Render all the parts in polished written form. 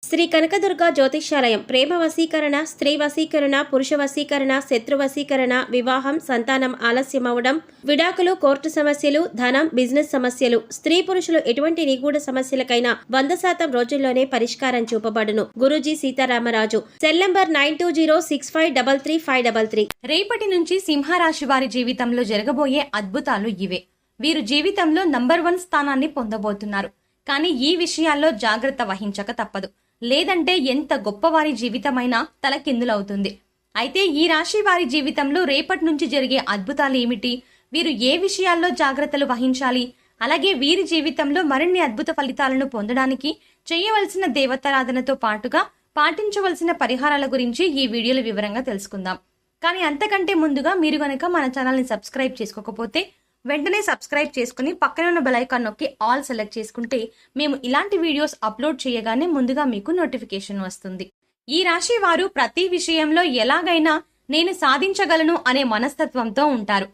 శ్రీ కనకదుర్గ జ్యోతిష్యాలయం ప్రేమ వశీకరణ, స్త్రీ వశీకరణ, పురుష వశీకరణ, శత్రు వశీకరణ, వివాహం, సంతానం ఆలస్యమవడం, విడాకులు, కోర్టు సమస్యలు, ధనం, బిజినెస్ సమస్యలు, స్త్రీ పురుషులు ఎటువంటి నిగూఢ సమస్యలకైనా 100% రోజుల్లోనే పరిష్కారం చూపబడును. గురూజీ సీతారామరాజు. Cell number 9206533533. రేపటి నుంచి సింహరాశి వారి జీవితంలో జరగబోయే అద్భుతాలు ఇవే. వీరు జీవితంలో నంబర్ 1 స్థానాన్ని పొందబోతున్నారు. కానీ ఈ విషయాల్లో జాగ్రత్త వహించక తప్పదు. లేదంటే ఎంత గొప్పవారి జీవితమైనా తలకిందులవుతుంది. అయితే ఈ రాశి వారి జీవితంలో రేపటి నుంచి జరిగే అద్భుతాలు ఏమిటి, వీరు ఏ విషయాల్లో జాగ్రత్తలు వహించాలి, అలాగే వీరి జీవితంలో మరిన్ని అద్భుత ఫలితాలను పొందడానికి చేయవలసిన దేవతారాధనతో పాటుగా పాటించవలసిన పరిహారాల గురించి ఈ వీడియోలో వివరంగా తెలుసుకుందాం. కానీ అంతకంటే ముందుగా మీరు గనక మన ఛానల్ని సబ్స్క్రైబ్ చేసుకోకపోతే వెంటనే సబ్స్క్రైబ్ చేసుకుని పక్కన ఉన్న బెల్ ఐకాన్ నొక్కి ఆల్ సెలెక్ట్ చేసుకుంటే మేము ఇలాంటి వీడియోస్ అప్లోడ్ చేయగానే ముందుగా మీకు నోటిఫికేషన్ వస్తుంది. ఈ రాశి వారు ప్రతి విషయంలో ఎలాగైనా నేను సాధించగలను అనే మనస్తత్వంతో ఉంటారు.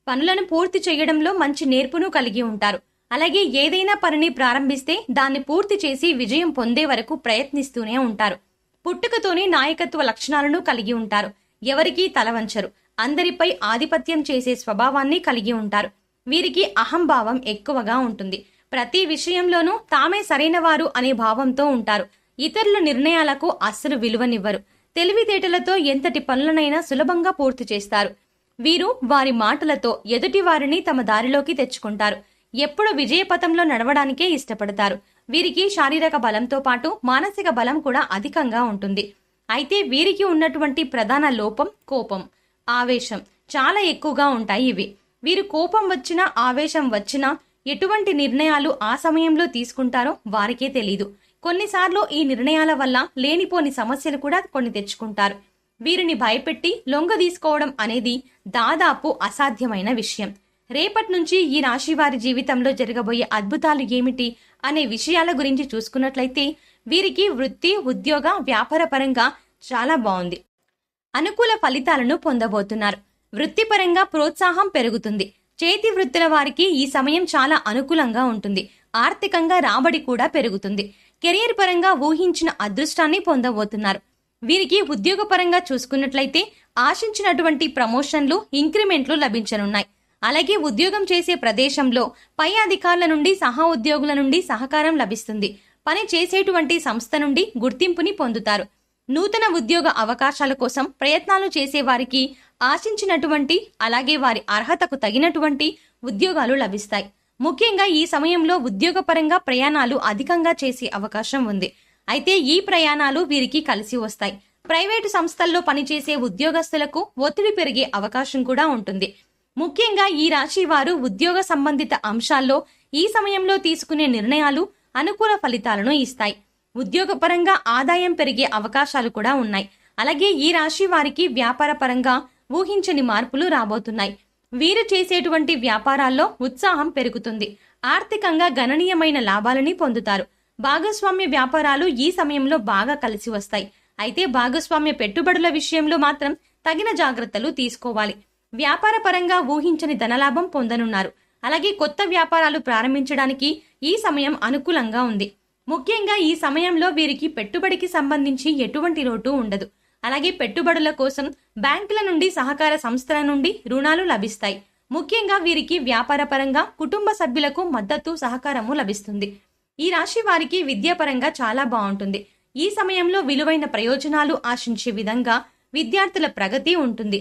పనులను పూర్తి చేయడంలో మంచి నేర్పును కలిగి ఉంటారు. అలాగే ఏదైనా పనిని ప్రారంభిస్తే దాన్ని పూర్తి చేసి విజయం పొందే వరకు ప్రయత్నిస్తూనే ఉంటారు. పుట్టుకతోనే నాయకత్వ లక్షణాలను కలిగి ఉంటారు. ఎవరికీ తలవంచరు. అందరిపై ఆధిపత్యం చేసే స్వభావాన్ని కలిగి ఉంటారు. వీరికి అహంభావం ఎక్కువగా ఉంటుంది. ప్రతి విషయంలోనూ తామే సరైన వారు అనే భావంతో ఉంటారు. ఇతరుల నిర్ణయాలకు అస్సలు విలువనివ్వరు. తెలివితేటలతో ఎంతటి పనులనైనా సులభంగా పూర్తి చేస్తారు. వీరు వారి మాటలతో ఎదుటి వారిని తమ దారిలోకి తెచ్చుకుంటారు. ఎప్పుడు విజయపథంలో నడవడానికే ఇష్టపడతారు. వీరికి శారీరక బలంతో పాటు మానసిక బలం కూడా అధికంగా ఉంటుంది. అయితే వీరికి ఉన్నటువంటి ప్రధాన లోపం కోపం, ఆవేశం చాలా ఎక్కువగా ఉంటాయి. ఇవి వీరు కోపం వచ్చినా ఆవేశం వచ్చినా ఎటువంటి నిర్ణయాలు ఆ సమయంలో తీసుకుంటారో వారికే తెలీదు. కొన్నిసార్లు ఈ నిర్ణయాల వల్ల లేనిపోని సమస్యలు కూడా కొన్ని తెచ్చుకుంటారు. వీరిని భయపెట్టి లొంగ తీసుకోవడం అనేది దాదాపు అసాధ్యమైన విషయం. రేపటి నుంచి ఈ రాశి వారి జీవితంలో జరగబోయే అద్భుతాలు ఏమిటి అనే విషయాల గురించి చూసుకున్నట్లయితే వీరికి వృత్తి, ఉద్యోగ, వ్యాపార పరంగా చాలా బాగుంది. అనుకూల ఫలితాలను పొందబోతున్నారు. వృత్తిపరంగా ప్రోత్సాహం పెరుగుతుంది. చేతి వృత్తుల వారికి ఈ సమయం చాలా అనుకూలంగా ఉంటుంది. ఆర్థికంగా రాబడి కూడా పెరుగుతుంది. కెరీర్ పరంగా ఊహించిన అదృష్టాన్ని పొందబోతున్నారు. వీరికి ఉద్యోగపరంగా చూసుకున్నట్లయితే ఆశించినటువంటి ప్రమోషన్లు, ఇంక్రిమెంట్లు లభించనున్నాయి. అలాగే ఉద్యోగం చేసే ప్రదేశంలో పై అధికారుల నుండి, సహా ఉద్యోగుల నుండి సహకారం లభిస్తుంది. పని చేసేటువంటి సంస్థ నుండి గుర్తింపుని పొందుతారు. నూతన ఉద్యోగ అవకాశాల కోసం ప్రయత్నాలు చేసే వారికి ఆశించినటువంటి, అలాగే వారి అర్హతకు తగినటువంటి ఉద్యోగాలు లభిస్తాయి. ముఖ్యంగా ఈ సమయంలో ఉద్యోగపరంగా ప్రయాణాలు అధికంగా చేసే అవకాశం ఉంది. అయితే ఈ ప్రయాణాలు వీరికి కలిసి వస్తాయి. ప్రైవేటు సంస్థల్లో పనిచేసే ఉద్యోగస్తులకు ఒత్తిడి పెరిగే అవకాశం కూడా ఉంటుంది. ముఖ్యంగా ఈ రాశి వారు ఉద్యోగ సంబంధిత అంశాల్లో ఈ సమయంలో తీసుకునే నిర్ణయాలు అనుకూల ఫలితాలను ఇస్తాయి. ఉద్యోగపరంగా ఆదాయం పెరిగే అవకాశాలు కూడా ఉన్నాయి. అలాగే ఈ రాశి వారికి వ్యాపార పరంగా ఊహించని మార్పులు రాబోతున్నాయి. వీరు చేసేటువంటి వ్యాపారాల్లో ఉత్సాహం పెరుగుతుంది. ఆర్థికంగా గణనీయమైన లాభాలని పొందుతారు. భాగస్వామ్య వ్యాపారాలు ఈ సమయంలో బాగా కలిసి వస్తాయి. అయితే భాగస్వామ్య పెట్టుబడుల విషయంలో మాత్రం తగిన జాగ్రత్తలు తీసుకోవాలి. వ్యాపార పరంగా ఊహించని ధనలాభం పొందనున్నారు. అలాగే కొత్త వ్యాపారాలు ప్రారంభించడానికి ఈ సమయం అనుకూలంగా ఉంది. ముఖ్యంగా ఈ సమయంలో వీరికి పెట్టుబడికి సంబంధించి ఎటువంటి లోటు ఉండదు. అలాగే పెట్టుబడుల కోసం బ్యాంకుల నుండి, సహకార సంస్థల నుండి రుణాలు లభిస్తాయి. ముఖ్యంగా వీరికి వ్యాపార పరంగా కుటుంబ సభ్యులకు మద్దతు, సహకారము లభిస్తుంది. ఈ రాశి వారికి విద్యాపరంగా చాలా బాగుంటుంది. ఈ సమయంలో విలువైన ప్రయోజనాలు ఆశించే విధంగా విద్యార్థుల ప్రగతి ఉంటుంది.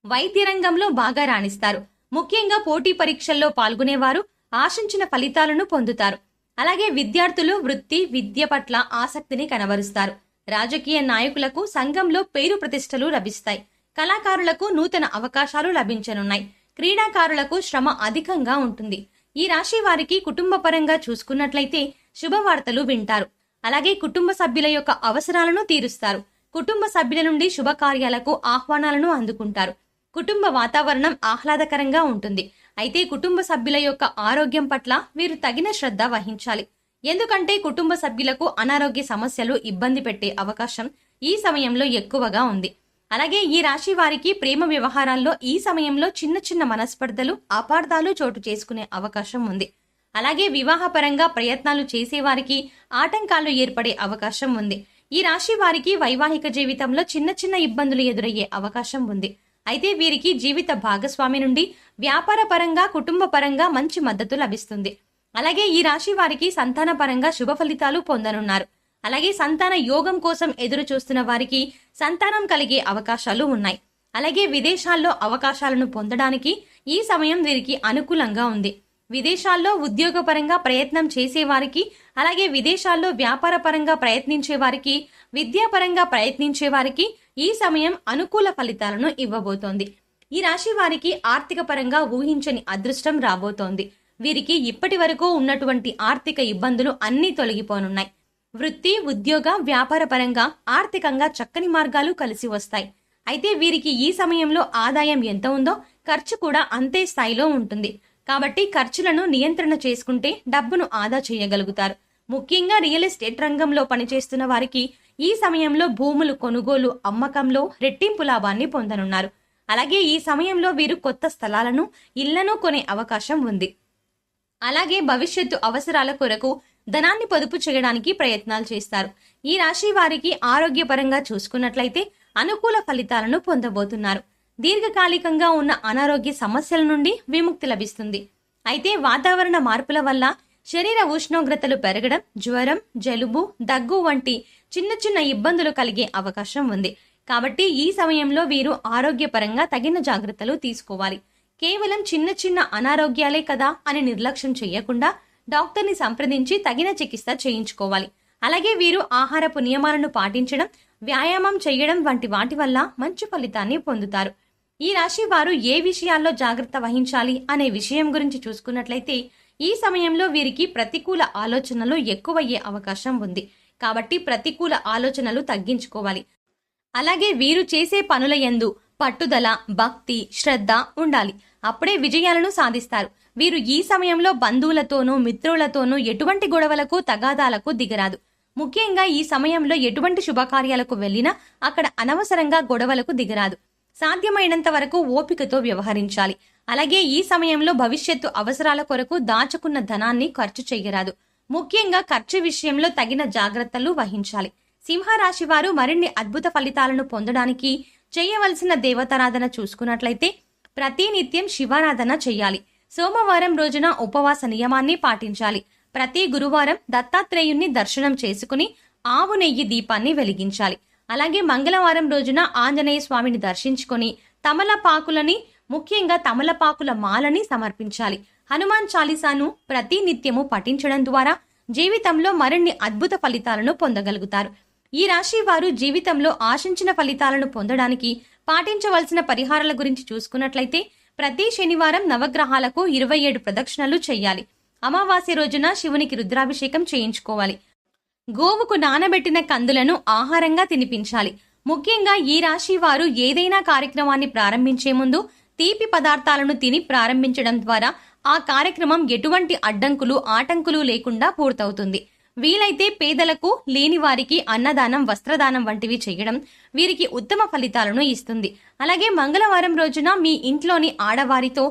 వైద్య రంగంలో బాగా రాణిస్తారు. ముఖ్యంగా పోటీ పరీక్షల్లో పాల్గొనేవారు ఆశించిన ఫలితాలను పొందుతారు. అలాగే విద్యార్థులు వృత్తి, విద్య పట్ల ఆసక్తిని కనబరుస్తారు. రాజకీయ నాయకులకు సంఘంలో పేరు ప్రతిష్టలు లభిస్తాయి. కళాకారులకు నూతన అవకాశాలు లభించనున్నాయి. క్రీడాకారులకు శ్రమ అధికంగా ఉంటుంది. ఈ రాశి వారికి కుటుంబ పరంగా చూసుకున్నట్లయితే శుభవార్తలు వింటారు. అలాగే కుటుంబ సభ్యుల యొక్క అవసరాలను తీరుస్తారు. కుటుంబ సభ్యుల నుండి శుభకార్యాలకు ఆహ్వానాలను అందుకుంటారు. కుటుంబ వాతావరణం ఆహ్లాదకరంగా ఉంటుంది. అయితే కుటుంబ సభ్యుల యొక్క ఆరోగ్యం పట్ల వీరు తగిన శ్రద్ధ వహించాలి. ఎందుకంటే కుటుంబ సభ్యులకు అనారోగ్య సమస్యలు ఇబ్బంది పెట్టే అవకాశం ఈ సమయంలో ఎక్కువగా ఉంది. అలాగే ఈ రాశి వారికి ప్రేమ వ్యవహారాల్లో ఈ సమయంలో చిన్న చిన్న మనస్పర్ధలు, అపార్థాలు చోటు చేసుకునే అవకాశం ఉంది. అలాగే వివాహపరంగా ప్రయత్నాలు చేసేవారికి ఆటంకాలు ఏర్పడే అవకాశం ఉంది. ఈ రాశి వారికి వైవాహిక జీవితంలో చిన్న చిన్న ఇబ్బందులు ఎదురయ్యే అవకాశం ఉంది. అయితే వీరికి జీవిత భాగస్వామి నుండి వ్యాపార పరంగా కుటుంబ పరంగా మంచి మద్దతు లభిస్తుంది. అలాగే ఈ రాశి వారికి సంతాన పరంగా శుభ ఫలితాలు పొందనున్నారు. అలాగే సంతాన యోగం కోసం ఎదురు చూస్తున్న వారికి సంతానం కలిగే అవకాశాలు ఉన్నాయి. అలాగే విదేశాల్లో అవకాశాలను పొందడానికి ఈ సమయం వీరికి అనుకూలంగా ఉంది. విదేశాల్లో ఉద్యోగపరంగా ప్రయత్నం చేసేవారికి, అలాగే విదేశాల్లో వ్యాపార పరంగా ప్రయత్నించే వారికి, విద్యాపరంగా ప్రయత్నించే వారికి ఈ సమయం అనుకూల ఫలితాలను ఇవ్వబోతోంది. ఈ రాశి వారికి ఆర్థిక పరంగా ఊహించని అదృష్టం రాబోతోంది. వీరికి ఇప్పటి వరకు ఉన్నటువంటి ఆర్థిక ఇబ్బందులు అన్నీ తొలగిపోనున్నాయి. వృత్తి, ఉద్యోగ, వ్యాపార పరంగా ఆర్థికంగా చక్కని మార్గాలు కలిసి వస్తాయి. అయితే వీరికి ఈ సమయంలో ఆదాయం ఎంత ఉందో ఖర్చు కూడా అంతే స్థాయిలో ఉంటుంది. కాబట్టి ఖర్చులను నియంత్రణ చేసుకుంటే డబ్బును ఆదా చేయగలుగుతారు. ముఖ్యంగా రియల్ ఎస్టేట్ రంగంలో పనిచేస్తున్న వారికి ఈ సమయంలో భూములు కొనుగోలు, అమ్మకంలో రెట్టింపు లాభాన్ని పొందనున్నారు. అలాగే ఈ సమయంలో వీరు కొత్త స్థలాలను, ఇళ్లను కొనే అవకాశం ఉంది. అలాగే భవిష్యత్తు అవసరాల కొరకు ధనాన్ని పొదుపు చేయడానికి ప్రయత్నాలు చేస్తారు. ఈ రాశి వారికి ఆరోగ్యపరంగా చూసుకున్నట్లయితే అనుకూల ఫలితాలను పొందబోతున్నారు. దీర్ఘకాలికంగా ఉన్న అనారోగ్య సమస్యల నుండి విముక్తి లభిస్తుంది. అయితే వాతావరణ మార్పుల వల్ల శరీర ఉష్ణోగ్రతలు పెరగడం, జ్వరం, జలుబు, దగ్గు వంటి చిన్న చిన్న ఇబ్బందులు కలిగే అవకాశం ఉంది. కాబట్టి ఈ సమయంలో వీరు ఆరోగ్యపరంగా తగిన జాగ్రత్తలు తీసుకోవాలి. కేవలం చిన్న చిన్న అనారోగ్యాలే కదా అని నిర్లక్ష్యం చేయకుండా డాక్టర్ని సంప్రదించి తగిన చికిత్స చేయించుకోవాలి. అలాగే వీరు ఆహారపు నియమాలను పాటించడం, వ్యాయామం చేయడం వంటి వాటి వల్ల మంచి ఫలితాన్ని పొందుతారు. ఈ రాశి వారు ఏ విషయాల్లో జాగ్రత్త వహించాలి అనే విషయం గురించి చూసుకున్నట్లయితే ఈ సమయంలో వీరికి ప్రతికూల ఆలోచనలు ఎక్కువయ్యే అవకాశం ఉంది. కాబట్టి ప్రతికూల ఆలోచనలు తగ్గించుకోవాలి. అలాగే వీరు చేసే పనుల యందు పట్టుదల, భక్తి, శ్రద్ధ ఉండాలి. అప్పుడే విజయాలను సాధిస్తారు. వీరు ఈ సమయంలో బంధువులతోనూ మిత్రులతోనూ ఎటువంటి గొడవలకు, తగాదాలకు దిగరాదు. ముఖ్యంగా ఈ సమయంలో ఎటువంటి శుభకార్యాలకు వెళ్లినా అక్కడ అనవసరంగా గొడవలకు దిగరాదు. సాధ్యమైనంత వరకు ఓపికతో వ్యవహరించాలి. అలాగే ఈ సమయంలో భవిష్యత్తు అవసరాల కొరకు దాచుకున్న ధనాన్ని ఖర్చు చేయరాదు. ముఖ్యంగా ఖర్చు విషయంలో తగిన జాగ్రత్తలు వహించాలి. సింహరాశి వారు మరిన్ని అద్భుత ఫలితాలను పొందడానికి చేయవలసిన దేవతారాధన చూసుకున్నట్లయితే ప్రతినిత్యం శివారాధన చెయ్యాలి. సోమవారం రోజున ఉపవాస నియమాన్ని పాటించాలి. ప్రతి గురువారం దత్తాత్రేయుణ్ణి దర్శనం చేసుకుని ఆవు నెయ్యి దీపాన్ని వెలిగించాలి. అలాగే మంగళవారం రోజున ఆంజనేయ స్వామిని దర్శించుకొని తమలపాకులని, ముఖ్యంగా తమలపాకుల మాలని సమర్పించాలి. హనుమాన్ చాలీసాను ప్రతి నిత్యము పఠించడం ద్వారా జీవితంలో మరిన్ని అద్భుత ఫలితాలను పొందగలుగుతారు. ఈ రాశి వారు జీవితంలో ఆశించిన ఫలితాలను పొందడానికి పాటించవలసిన పరిహారాల గురించి చూసుకున్నట్లయితే ప్రతి శనివారం నవగ్రహాలకు 27 ప్రదక్షిణలు చేయాలి. అమావాస్య రోజున శివునికి రుద్రాభిషేకం చేయించుకోవాలి. గోవుకు నానబెట్టిన కందులను ఆహారంగా తినిపించాలి. ముఖ్యంగా ఈ రాశి వారు ఏదైనా కార్యక్రమాన్ని ప్రారంభించే ముందు తీపి పదార్థాలను తిని ప్రారంభించడం ద్వారా ఆ కార్యక్రమం ఎటువంటి అడ్డంకులు, ఆటంకులు లేకుండా పూర్తవుతుంది. వీలైతే పేదలకు, లేని వారికి అన్నదానం, వస్త్రదానం వంటివి చేయడం వీరికి ఉత్తమ ఫలితాలను ఇస్తుంది. అలాగే మంగళవారం రోజున మీ ఇంట్లోని ఆడవారితో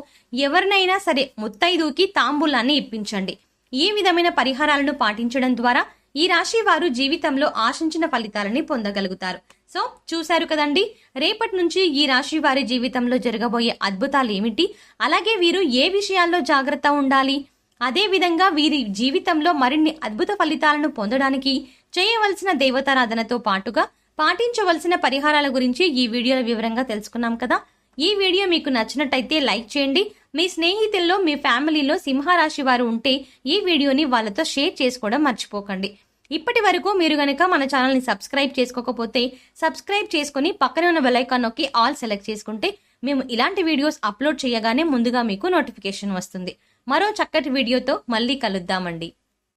ఎవరినైనా సరే ముత్తైదుకి తాంబూలాన్ని ఇప్పించండి. ఈ విధమైన పరిహారాలను పాటించడం ద్వారా ఈ రాశి వారు జీవితంలో ఆశించిన ఫలితాలని పొందగలుగుతారు. సో చూశారు కదండి, రేపటి నుంచి ఈ రాశి వారి జీవితంలో జరగబోయే అద్భుతాలు ఏమిటి, అలాగే వీరు ఏ విషయాల్లో జాగ్రత్త ఉండాలి, అదే విధంగా వీరి జీవితంలో మరిన్ని అద్భుత ఫలితాలను పొందడానికి చేయవలసిన దేవతారాధనతో పాటుగా పాటించవలసిన పరిహారాల గురించి ఈ వీడియోలో వివరంగా తెలుసుకున్నాం కదా. ఈ వీడియో మీకు నచ్చినట్టయితే లైక్ చేయండి. మీ స్నేహితుల్లో, మీ ఫ్యామిలీలో సింహరాశి వారు ఉంటే ఈ వీడియోని వాళ్ళతో షేర్ చేసుకోవడం మర్చిపోకండి. ఇప్పటి వరకు మీరు గనక మన ఛానల్ని సబ్స్క్రైబ్ చేసుకోకపోతే సబ్స్క్రైబ్ చేసుకుని పక్కనే ఉన్న బెల్ ఐకాన్ నొక్కి ఆల్ సెలెక్ట్ చేసుకుంటే మేము ఇలాంటి వీడియోస్ అప్లోడ్ చేయగానే ముందుగా మీకు నోటిఫికేషన్ వస్తుంది. మరో చక్కటి వీడియోతో మళ్ళీ కలుద్దామండి.